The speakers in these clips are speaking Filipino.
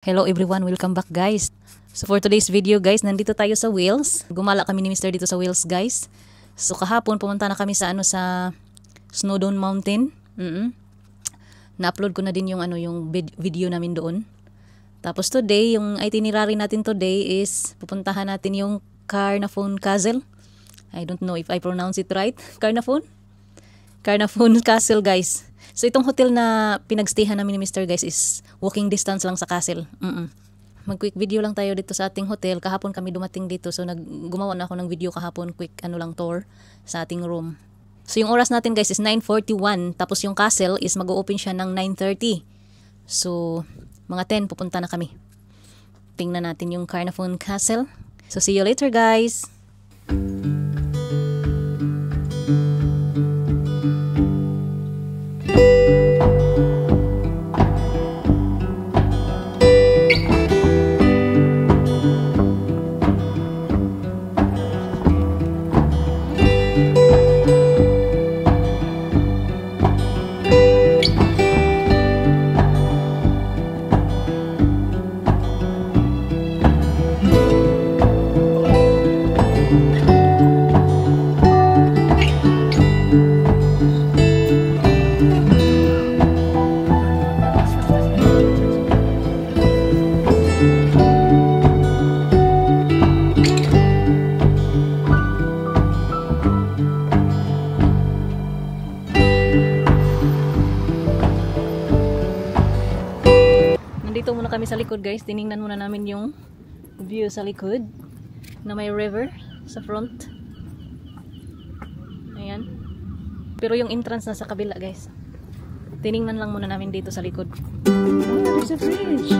Hello everyone, welcome back guys. So for today's video guys, nandito tayo sa Wales. Gumala kami ni Mr. dito sa Wales guys. So kahapon pumunta na kami sa sa Snowdon Mountain. Na-upload ko na din yung yung video namin doon. Tapos today, yung itinerary natin today is pupuntahan natin yung Caernarfon Castle. I don't know if I pronounce it right. Caernarfon Castle guys. So itong hotel na pinagstayhan namin ni Mr. guys is walking distance lang sa castle. Mag-quick video lang tayo dito sa ating hotel. Kahapon kami dumating dito. So gumawa na ako ng video kahapon. Quick lang tour sa ating room. So yung oras natin guys is 9:41. Tapos yung castle is mag-open siya ng 9:30. So mga 10 pupunta na kami. Tingnan natin yung Caernarfon Castle. So see you later guys. Nandito muna kami sa likod guys. Tiningnan muna namin yung view sa likod na may river sa front. Ayan. Pero yung entrance na sa kabila guys. Tiningnan lang muna namin dito sa likod. Oh, there's a bridge.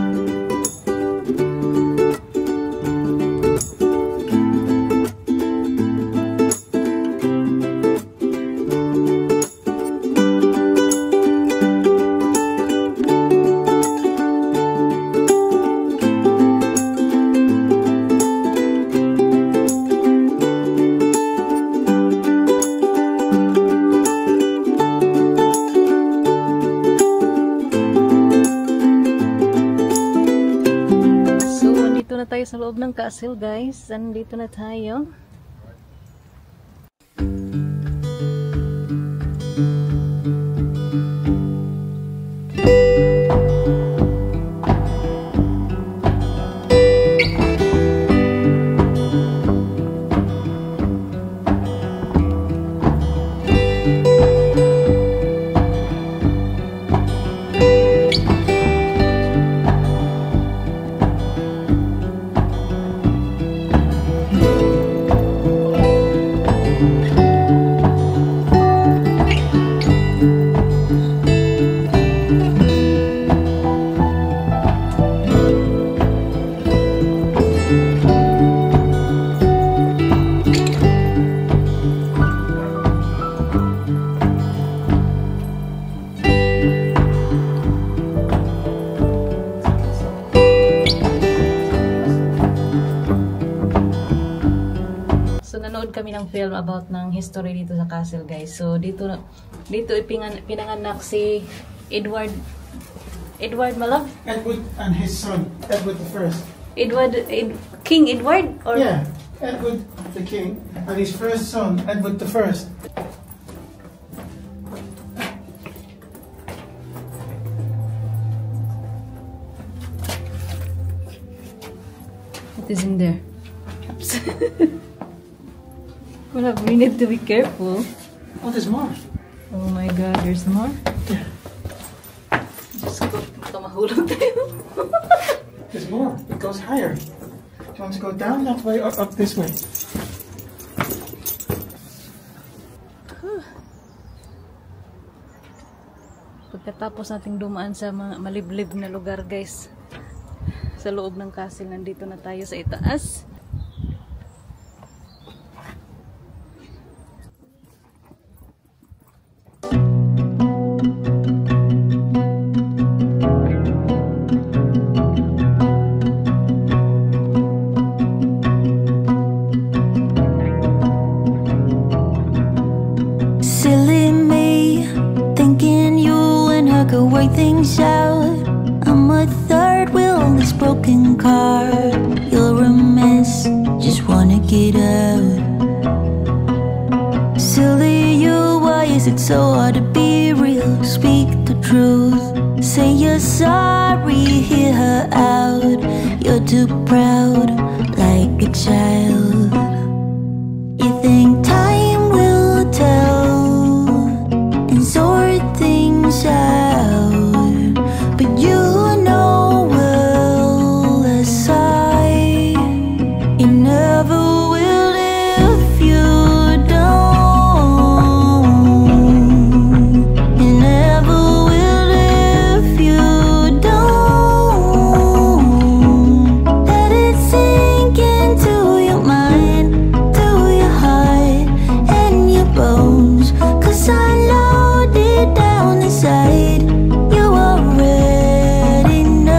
Tayo sa loob ng castle guys. Nandito na tayo. Nanood kami ng film about ng history dito sa castle guys. So dito pinanganak si Edward Malab? Edward and his son, Edward the First. King Edward? Or? Yeah, Edward the King and his first son, Edward the First. What is in there? Well, we need to be careful. Oh, there's more. Oh my god, there's more? Yeah. Just go. Baka mahulog tayo. There's more. It goes higher. Do you want to go down that way or up this way? Pagkatapos nating dumaan sa mga maliblib na lugar guys, sa loob ng castle, nandito na tayo sa itaas. Silly me, thinking you and her could work things out. I'm a third wheel in this so hard to be real. Speak the truth. Say you're sorry, hear her out. You're too proud, like a child. You think time will tell and sort things out, but you know well as I, you never will if you don't. You never will if you don't. Let it sink into your mind, to your heart and your bones. 'Cause I know deep down inside you already know.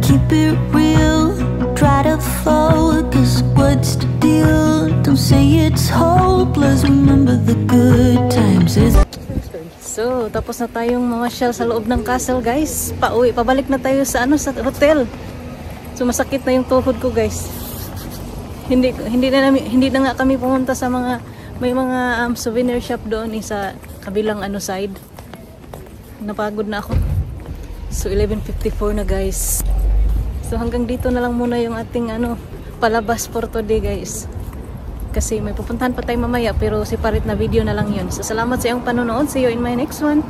Keep it real, try to focus. What's the deal? Don't say it's hopeless. Remember the good times. So, tapos na tayong mamasyal sa loob ng castle, guys. Pabalik na tayo sa hotel. So, masakit na yung tuhod ko, guys. Hindi na nga kami pumunta sa may mga souvenir shop doon sa kabilang side. Napagod na ako. So, 11:54 na, guys. So, hanggang dito na lang muna yung ating palabas for today, guys. Kasi may pupuntahan pa tayo mamaya, pero separate na video na lang yun. So, salamat sa iyong panonood. See you in my next one.